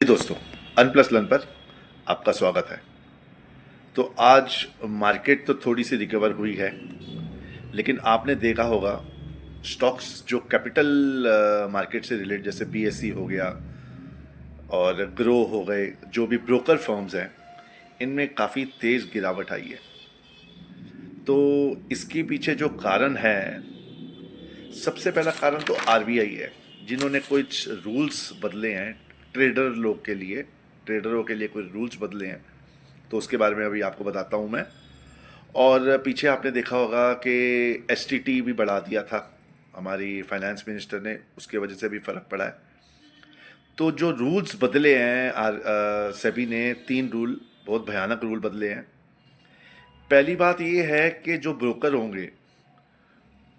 दोस्तों, अन प्लस लन पर आपका स्वागत है। तो आज मार्केट तो थोड़ी सी रिकवर हुई है, लेकिन आपने देखा होगा स्टॉक्स जो कैपिटल मार्केट से रिलेटेड जैसे बीएसई हो गया और ग्रो हो गए, जो भी ब्रोकर फर्म्स हैं, इनमें काफ़ी तेज़ गिरावट आई है। तो इसके पीछे जो कारण है, सबसे पहला कारण तो आरबीआई है, जिन्होंने कुछ रूल्स बदले हैं ट्रेडरों के लिए कुछ रूल्स बदले हैं। तो उसके बारे में अभी आपको बताता हूँ मैं। और पीछे आपने देखा होगा कि एसटीटी भी बढ़ा दिया था हमारी फाइनेंस मिनिस्टर ने, उसके वजह से भी फ़र्क पड़ा है। तो जो रूल्स बदले हैं, सेबी ने 3 रूल, बहुत भयानक रूल बदले हैं। पहली बात ये है कि जो ब्रोकर होंगे,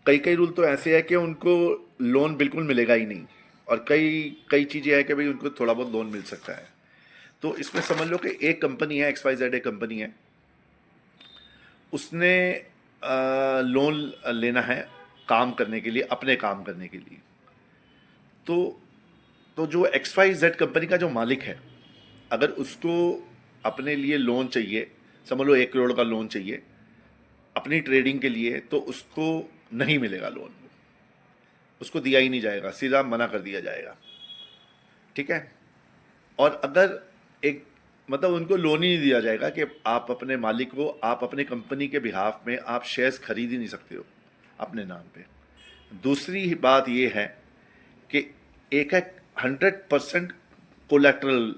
कई कई रूल तो ऐसे है कि उनको लोन बिल्कुल मिलेगा ही नहीं, और कई कई चीज़ें हैं कि भाई उनको थोड़ा बहुत लोन मिल सकता है। तो इसमें समझ लो कि एक कंपनी है, XYZ एक कंपनी है, उसने लोन लेना है काम करने के लिए, अपने काम करने के लिए। तो जो XYZ कंपनी का जो मालिक है, अगर उसको अपने लिए लोन चाहिए, समझ लो 1 करोड़ का लोन चाहिए अपनी ट्रेडिंग के लिए, तो उसको नहीं मिलेगा लोन, उसको दिया ही नहीं जाएगा, सीधा मना कर दिया जाएगा। ठीक है। और अगर एक मतलब उनको लोन ही नहीं दिया जाएगा कि आप अपने मालिक को, आप अपने कंपनी के बिहाफ में आप शेयर्स खरीद ही नहीं सकते हो अपने नाम पे। दूसरी बात ये है कि एक है 100% कोलेट्रल।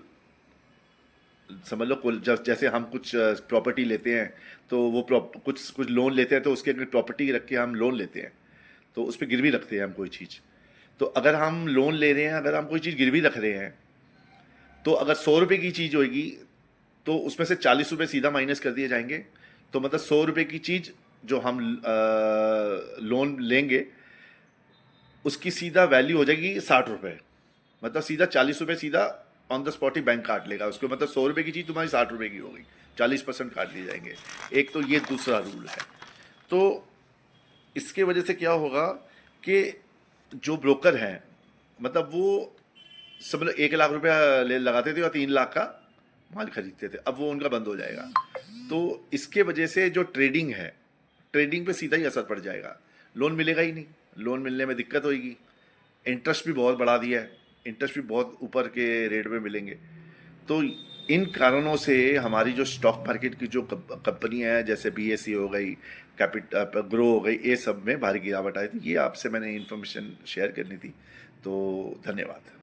समझ लो जैसे हम कुछ प्रॉपर्टी लेते हैं, तो वो कुछ कुछ लोन लेते हैं, तो उसके अगर प्रॉपर्टी रख के हम लोन लेते हैं, तो उस पर गिरवी रखते हैं हम कोई चीज़। तो अगर हम लोन ले रहे हैं, अगर हम कोई चीज़ गिरवी रख रहे हैं, तो अगर 100 रुपये की चीज़ होगी, तो उसमें से 40 रुपये सीधा माइनस कर दिए जाएंगे। तो मतलब 100 रुपये की चीज़ जो हम लोन लेंगे, उसकी सीधा वैल्यू हो जाएगी 60 रुपये। मतलब सीधा 40 रुपये सीधा on the spot he bank काट लेगा उसको। मतलब 100 रुपये की चीज़ तुम्हारी 60 रुपये की हो गई, 40% काट दिए जाएंगे। एक तो ये दूसरा रूल है। तो इसके वजह से क्या होगा कि जो ब्रोकर हैं, मतलब वो सब लोग 1 लाख रुपया ले लगाते थे और 3 लाख का माल खरीदते थे, अब वो उनका बंद हो जाएगा। तो इसके वजह से जो ट्रेडिंग है, ट्रेडिंग पे सीधा ही असर पड़ जाएगा। लोन मिलेगा ही नहीं, लोन मिलने में दिक्कत होगी। इंटरेस्ट भी बहुत बढ़ा दिया है, इंटरेस्ट भी बहुत ऊपर के रेट में मिलेंगे। तो इन कारणों से हमारी जो स्टॉक मार्केट की जो कंपनियां हैं, जैसे बीएसई हो गई, ग्रो हो गई, ये सब में भारी गिरावट आई थी। ये आपसे मैंने इन्फॉर्मेशन शेयर करनी थी। तो धन्यवाद।